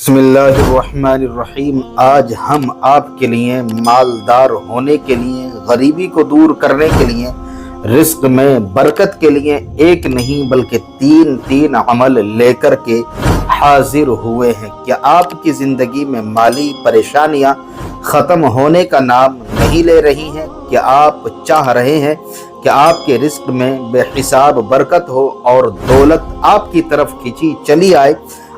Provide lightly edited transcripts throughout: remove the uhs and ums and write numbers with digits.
बिस्मिल्लाहिर्रहमानिर्रहीम। आज हम आपके लिए मालदार होने के लिए, गरीबी को दूर करने के लिए, रिस्क में बरकत के लिए एक नहीं बल्कि तीन अमल लेकर के हाजिर हुए हैं। क्या आपकी ज़िंदगी में माली परेशानियां ख़त्म होने का नाम नहीं ले रही हैं? क्या आप चाह रहे हैं कि आपके रिस्क में बेहिसाब बरकत हो और दौलत आपकी तरफ खींची चली आए?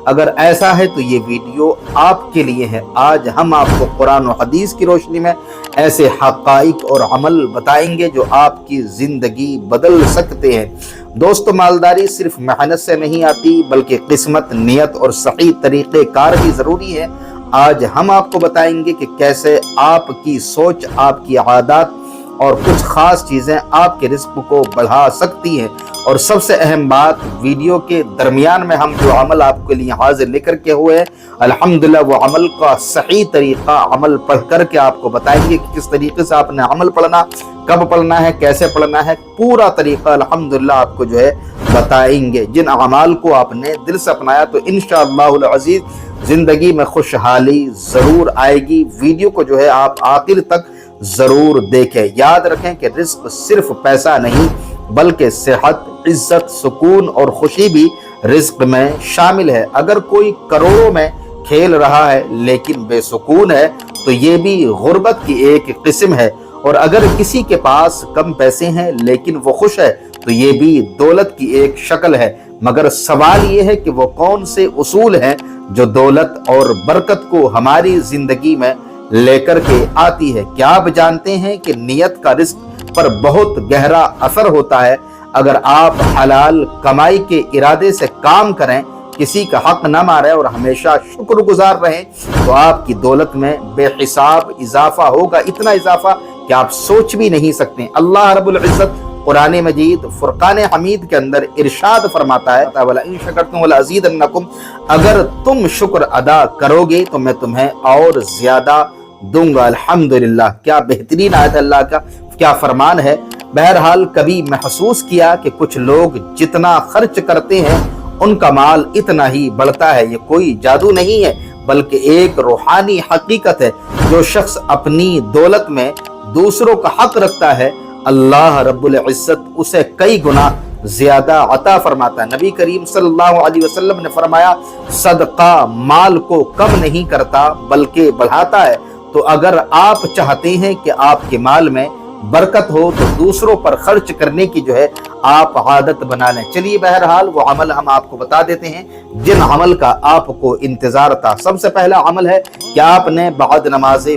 अगर ऐसा है तो ये वीडियो आपके लिए है। आज हम आपको कुरान और हदीस की रोशनी में ऐसे हक़ाइक़ और अमल बताएंगे जो आपकी ज़िंदगी बदल सकते हैं। दोस्तों, मालदारी सिर्फ मेहनत से नहीं आती बल्कि किस्मत, नियत और सही तरीक़े कार भी ज़रूरी है। आज हम आपको बताएंगे कि कैसे आपकी सोच, आपकी आदत और कुछ ख़ास चीज़ें आपके रिस्क को बढ़ा सकती हैं। और सबसे अहम बात, वीडियो के दरमियान में हम जो अमल आपके लिए हाजिर लेकर के हुए हैं, अल्हम्दुलिल्लाह वो अमल का सही तरीक़ा अमल पढ़ कर के आपको बताएंगे कि किस तरीके से आपने अमल पढ़ना, कब पढ़ना है, कैसे पढ़ना है, पूरा तरीक़ा अल्हम्दुलिल्लाह आपको जो है बताएंगे। जिन अमाल को आपने दिल से अपनाया तो इंशाअल्लाहुल अज़ीज़ ज़िंदगी में खुशहाली ज़रूर आएगी। वीडियो को जो है आप आखिर तक ज़रूर देखें। याद रखें कि रिस्क सिर्फ पैसा नहीं बल्कि सेहत, इज्जत, सुकून और खुशी भी रिस्क में शामिल है। अगर कोई करोड़ों में खेल रहा है लेकिन बेसुकून है तो ये भी गुर्बत की एक किस्म है। और अगर किसी के पास कम पैसे हैं लेकिन वो खुश है तो ये भी दौलत की एक शक्ल है। मगर सवाल ये है कि वो कौन से उसूल हैं जो दौलत और बरकत को हमारी जिंदगी में लेकर के आती है। क्या आप जानते हैं कि नियत का रिस्क पर बहुत गहरा असर होता है? अगर आप हलाल कमाई के इरादे से काम करें, किसी का हक न मारें और हमेशा शुक्रगुजार रहें तो आपकी दौलत में बेहिसाब इजाफा होगा। इतना इजाफा कि आप सोच भी नहीं सकते। अल्लाह रब्बुल इज्जत कुरान मजीद फुरकान हमीद के अंदर इरशाद फरमाता है, वलइन शकरतुम लअज़ीदन्नकुम, अगर तुम शुक्र अदा करोगे तो मैं तुम्हें और ज्यादा दूंगा। अल्हम्दुलिल्लाह, क्या बेहतरीन आयत अल्लाह का, क्या फरमान है। बहरहाल, कभी महसूस किया कि कुछ लोग जितना खर्च करते हैं उनका माल इतना ही बढ़ता है? ये कोई जादू नहीं है बल्कि एक रूहानी हकीकत है। जो शख्स अपनी दौलत में दूसरों का हक रखता है, अल्लाह रब्बुल इज्जत उसे कई गुना ज्यादा अता फरमाता है। नबी करीम सल्लल्लाहु अलैहि वसल्लम ने फरमाया, सदका माल को कम नहीं करता बल्कि बढ़ाता है। तो अगर आप चाहते हैं कि आपके माल में बरकत हो तो दूसरों पर खर्च करने की जो है आप आदत बना लें। चलिए, बहरहाल वो अमल हम आपको बता देते हैं जिन अमल का आपको इंतजार था। सबसे पहला अमल है कि आपने बाद नमाज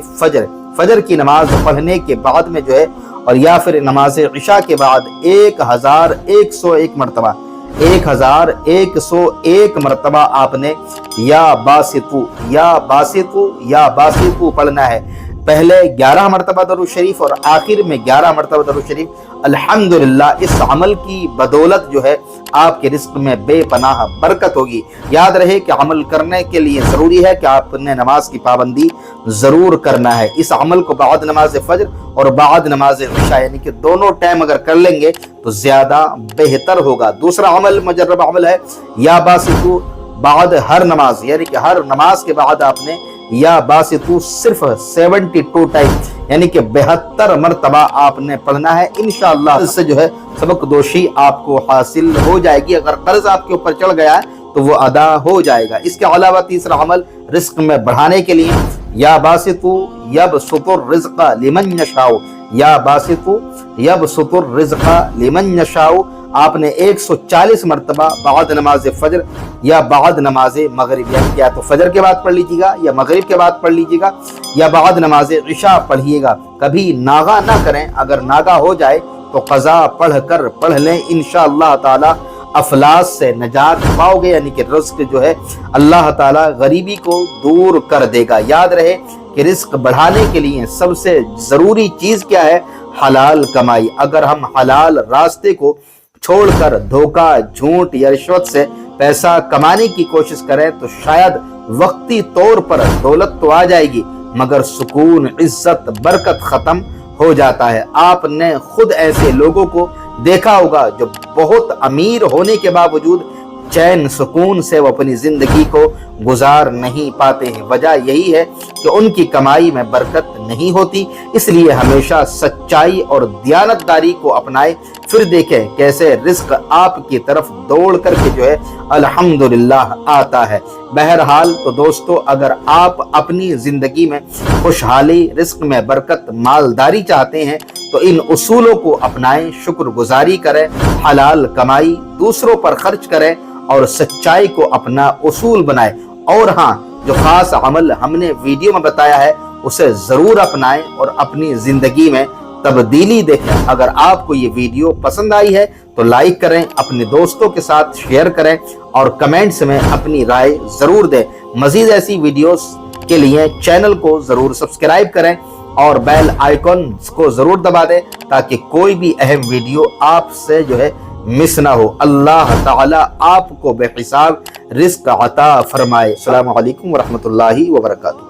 फजर की नमाज पढ़ने के बाद में जो है, और या फिर नमाज इशा के बाद 1101 मरतबा 1101 मरतबा आपने या बासितु पढ़ना है। पहले 11 मरतबा दरूद शरीफ और आखिर में 11 मरतबा दरूद शरीफ। अल्हम्दुलिल्लाह, इस अमल की बदौलत जो है आपके रिस्क में बेपनाह बरकत होगी। याद रहे कि अमल करने के लिए ज़रूरी है कि आपने नमाज की पाबंदी ज़रूर करना है। इस अमल को बाद नमाज फजर और बाद नमाज इशा यानी कि दोनों टाइम अगर कर लेंगे तो ज़्यादा बेहतर होगा। दूसरा अमल मुजर्रब अमल है या बासितु, बाद हर नमाज यानी कि हर नमाज के बाद आपने या बासितु सिर्फ 72 टाइम यानी कि 72 मरतबा आपने पढ़ना है। इंशाअल्लाह इससे जो है सबक दोषी आपको हासिल हो जाएगी। अगर कर्ज आपके ऊपर चढ़ गया है तो वो अदा हो जाएगा। इसके अलावा तीसरा अमल रिस्क में बढ़ाने के लिए, या बासितु यबसुतुर रिज़्क़ लिमन यशाउ, या बासितु यबसुतुर रिज़्क़ लिमन यशाउ आपने 140 मरतबा बाद नमाज फजर या बाद नमाज मगरिब, यानी या तो फजर के बाद पढ़ लीजिएगा या मगरिब के बाद पढ़ लीजिएगा या बाद नमाज इशा पढ़िएगा। कभी नागा ना करें। अगर नागा हो जाए तो कज़ा पढ़ लें। इंशाअल्लाह ताला अफलास से नजात पाओगे, यानी कि रिस्क जो है अल्लाह ताला गरीबी को दूर कर देगा। याद रहे कि रिस्क बढ़ाने के लिए सबसे ज़रूरी चीज़ क्या है? हलाल कमाई। अगर हम हलाल रास्ते को छोड़कर धोखा, झूठ या रिश्वत से पैसा कमाने की कोशिश करें तो शायद वक्ती तौर पर दौलत तो आ जाएगी मगर सुकून, इज्जत, बरकत खत्म हो जाता है। आपने खुद ऐसे लोगों को देखा होगा जो बहुत अमीर होने के बावजूद चैन सुकून से वो अपनी ज़िंदगी को गुजार नहीं पाते हैं। वजह यही है कि उनकी कमाई में बरकत नहीं होती। इसलिए हमेशा सच्चाई और दियानतदारी को अपनाएं, फिर देखें कैसे रिस्क आपकी तरफ दौड़ करके जो है अल्हम्दुलिल्लाह आता है। बहरहाल तो दोस्तों, अगर आप अपनी ज़िंदगी में खुशहाली, रिस्क में बरकत, मालदारी चाहते हैं तो इन उसूलों को अपनाएं, शुक्रगुजारी करें, हलाल कमाई दूसरों पर खर्च करें और सच्चाई को अपना उसूल बनाएं। और हाँ, जो खास अमल हमने वीडियो में बताया है उसे ज़रूर अपनाएं और अपनी ज़िंदगी में तब्दीली देखें। अगर आपको ये वीडियो पसंद आई है तो लाइक करें, अपने दोस्तों के साथ शेयर करें और कमेंट्स में अपनी राय ज़रूर दें। मज़ीद ऐसी वीडियोस के लिए चैनल को ज़रूर सब्सक्राइब करें और बेल आइकन को ज़रूर दबा दें ताकि कोई भी अहम वीडियो आपसे जो है मिस ना हो। अल्लाह ताला आपको बेहिसाब रिस्क अता फरमाए। अस्सलामु अलैकुम व रहमतुल्लाहि व बरकातुहू।